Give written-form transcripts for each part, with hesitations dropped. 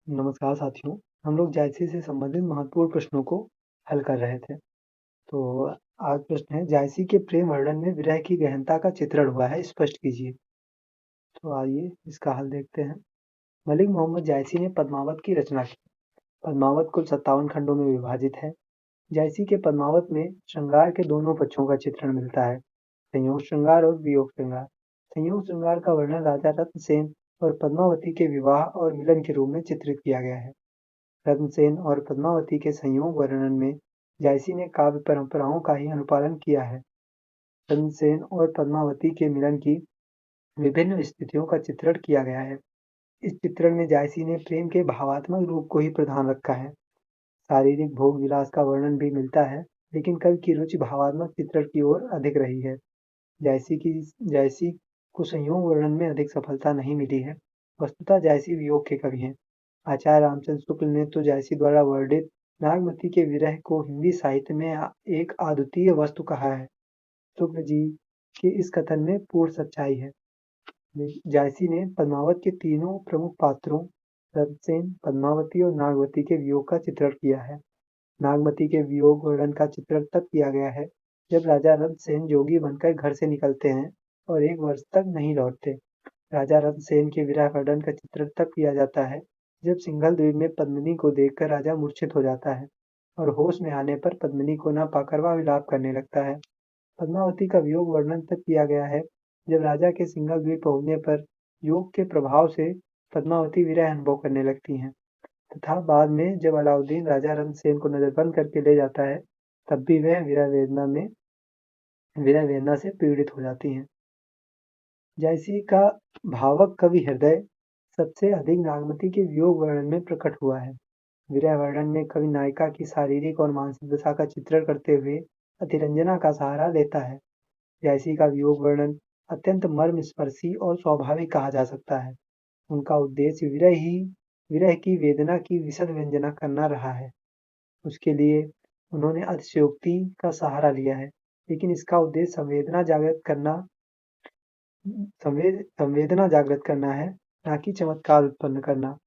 नमस्कार साथियों, हम लोग जायसी से संबंधित महत्वपूर्ण प्रश्नों को हल कर रहे थे। तो आज प्रश्न है, जायसी के प्रेम वर्णन में विरह की गहनता का चित्रण हुआ है, स्पष्ट कीजिए। तो आइए इसका हल देखते हैं। मलिक मोहम्मद जायसी ने पद्मावत की रचना की। पद्मावत कुल 57 खंडों में विभाजित है। जायसी के पद्मावत में श्रृंगार के दोनों पक्षों का चित्रण मिलता है, संयोग श्रृंगार और वियोग श्रृंगार। संयोग श्रृंगार का वर्णन राजा रत्नसेन और पद्मावती के विवाह और मिलन के रूप में चित्रित किया गया है। रत्नसेन और पद्मावती के संयोग वर्णन में जायसी ने काव्य परंपराओं का ही अनुपालन किया है। रत्नसेन और पद्मावती के मिलन की विभिन्न स्थितियों का चित्रण किया गया है। इस चित्रण में जायसी ने प्रेम के भावात्मक रूप को ही प्रधान रखा है। शारीरिक भोग विलास का वर्णन भी मिलता है, लेकिन कवि की रुचि भावात्मक चित्रण की ओर अधिक रही है। जायसी को संयोग वर्णन में अधिक सफलता नहीं मिली है। वस्तुतः जायसी वियोग के कवि हैं। आचार्य रामचंद्र शुक्ल ने तो जायसी द्वारा वर्णित नागमती के विरह को हिंदी साहित्य में एक अद्वितीय वस्तु कहा है। शुक्ल जी के इस कथन में पूर्ण सच्चाई है। जायसी ने पद्मावत के तीनों प्रमुख पात्रों रत्नसेन, पद्मावती और नागवती के वियोग का चित्रण किया है। नागमती के वियोग वर्णन का चित्रण तब किया गया है जब राजा रत्नसेन जोगी बनकर घर से निकलते हैं और 1 वर्ष तक नहीं लौटते। राजा रत्नसेन के विरह वर्णन का चित्रण तब किया जाता है जब सिंघल द्वीप में पद्मिनी को देखकर राजा मूर्छित हो जाता है और होश में आने पर पद्मिनी को न पाकर वह विलाप करने लगता है। पद्मावती का वियोग वर्णन तब किया गया है जब राजा के सिंघल द्वीप पहुंचने पर योग के प्रभाव से पद्मावती विरह अनुभव करने लगती हैं, तथा बाद में जब अलाउद्दीन राजा रत्नसेन को नजरबंद करके ले जाता है, तब भी वह विरह वेदना से पीड़ित हो जाती हैं। जायसी का भावक कवि हृदय सबसे अधिक नागमती के वियोग वर्णन में प्रकट हुआ है। विरह वर्णन में कवि नायिका की शारीरिक और मानसिक दशा का चित्रण करते हुए अतिरंजना का सहारा लेता है। जायसी का वियोग वर्णन अत्यंत मर्मस्पर्शी और स्वाभाविक कहा जा सकता है। उनका उद्देश्य विरह की वेदना की विशद व्यंजना करना रहा है। उसके लिए उन्होंने अतिशयोक्ति का सहारा लिया है, लेकिन इसका उद्देश्य संवेदना जागृत करना है, ना कि चमत्कार उत्पन्न करना।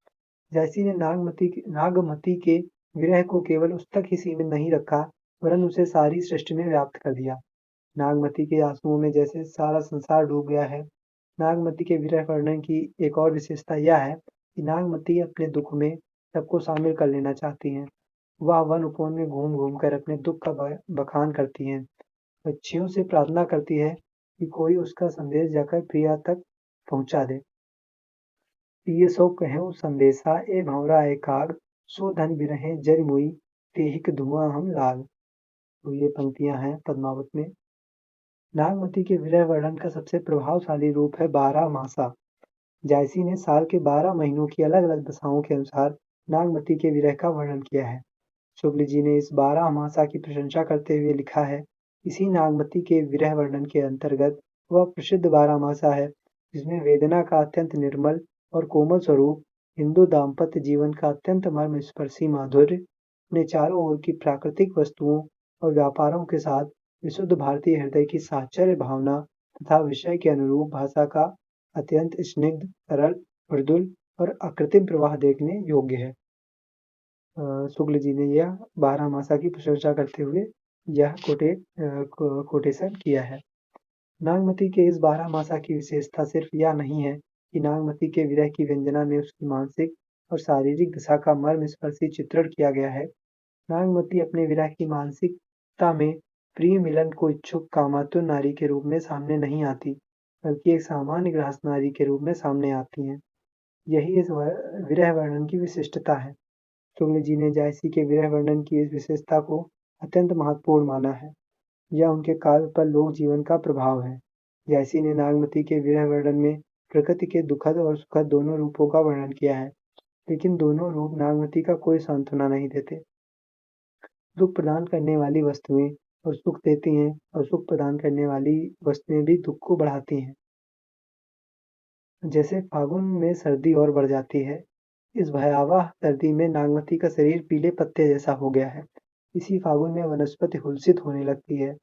जायसी ने नागमती के विरह को केवल उस तक ही सीमित नहीं रखा, वरन उसे सारी सृष्टि में व्याप्त कर दिया। नागमती के आंसुओं में जैसे सारा संसार डूब गया है। नागमती के विरह वर्णन की एक और विशेषता यह है कि नागमती अपने दुख में सबको शामिल कर लेना चाहती हैं। वह वन उपवन में घूम-घूम कर अपने दुख का बखान करती हैं। पक्षियों से प्रार्थना करती है कि कोई उसका संदेश जाकर प्रिया तक पहुंचा दे। पिय सो कहेउ संदेशा ए भंवरा एकाग, सो धन बिरहे जरि मुई, तेहिक धुआं हम लाग। तो ये पंक्तियां हैं पद्मावत में। नागमती के विरह वर्णन का सबसे प्रभावशाली रूप है 12 मासा। जायसी ने साल के 12 महीनों की अलग-अलग दशाओं के अनुसार नागमती के विरह का वर्णन किया है। शुक्ल जी ने इस 12 मासा की प्रशंसा करते हुए लिखा है, इसी नागमती के विरह वर्णन के अंतर्गत वह प्रसिद्ध 12 मासा है, जिसमें वेदना का अत्यंत निर्मल और कोमल स्वरूप, हिंदू दाम्पत्य जीवन का अत्यंत मर्मस्पर्शी माधुर्य, अपने चारों ओर की प्राकृतिक वस्तुओं और व्यापारों के साथ विशुद्ध भारतीय हृदय की साहचर्य भावना तथा विषय के अनुरूप भाषा का अत्यंत स्निग्ध, सरल, मृदुल और अकृत्रिम प्रवाह देखने योग्य है। शुक्ल जी ने यह 12 मासा की प्रशंसा करते हुए यह कोटेशन किया है। नागमती के इस 12 मासा की विशेषता सिर्फ यह नहीं है कि नागमती के विरह की व्यंजना में उसकी मानसिक और शारीरिक दशा का मर्मस्पर्शी चित्रण किया गया है। नागमती अपने विरह की मानसिकता में प्रिय मिलन को इच्छुक कामातुर नारी के रूप में सामने नहीं आती, बल्कि एक सामान्य गृहस्थ नारी के रूप में सामने आती हैं। यही इस विरह वर्णन की विशिष्टता है। शुक्ल जी ने जायसी के विरह वर्णन की इस विशेषता को अत्यंत महत्वपूर्ण माना है। यह उनके काव्य पर लोक जीवन का प्रभाव है। जायसी ने नागमती के विरह वर्णन में प्रकृति के दुखद और सुखद दोनों रूपों का वर्णन किया है, लेकिन दोनों रूप नागमती का कोई सांत्वना नहीं देते। दुख प्रदान करने वाली वस्तुएं और सुख देती हैं, और सुख प्रदान करने वाली वस्तुएं भी दुख को बढ़ाती हैं। जैसे फागुन में सर्दी और बढ़ जाती है, इस भयावह सर्दी में नागमती का शरीर पीले पत्ते जैसा हो गया है। इसी फागुन में वनस्पति हुलसित होने लगती है,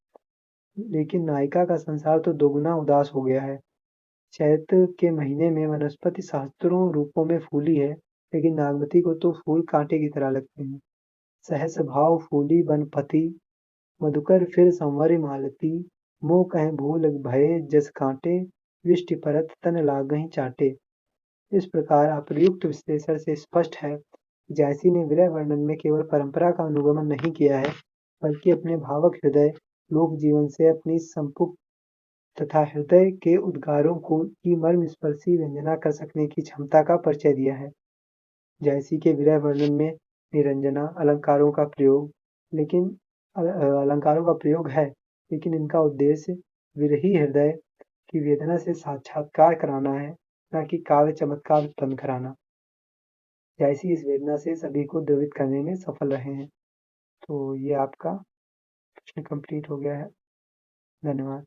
लेकिन नायिका का संसार तो दोगुना उदास हो गया है। चैत्र के महीने में वनस्पति सहस्त्रों रूपों में फूली है, लेकिन नागमती को तो फूल कांटे की तरह लगते हैं। सहस भाव फूली बन पति, मधुकर फिर संवर मालती, मोह कह भूल भये जस कांटे, विष्टि परत तन लागहि चाटे। इस प्रकार अप्रयुक्त विश्लेषण से स्पष्ट है कि जयसी ने विरह वर्णन में केवल परंपरा का अनुगमन नहीं किया है, बल्कि अपने भावक हृदय लोक जीवन से अपनी संपुक्त तथा हृदय के उद्गारों को की मर्मस्पर्शी व्यंजना कर सकने की क्षमता का परिचय दिया है। जयसी के विरह वर्णन में निरंजना अलंकारों का प्रयोग लेकिन अलंकारों का प्रयोग है, लेकिन इनका उद्देश्य विरही हृदय की वेदना से साक्षात्कार कराना है, न कि काव्य चमत्कार उत्पन्न कराना। जयसी इस वेदना से सभी को द्रवित करने में सफल रहे हैं। तो ये आपका प्रश्न कंप्लीट हो गया है। धन्यवाद।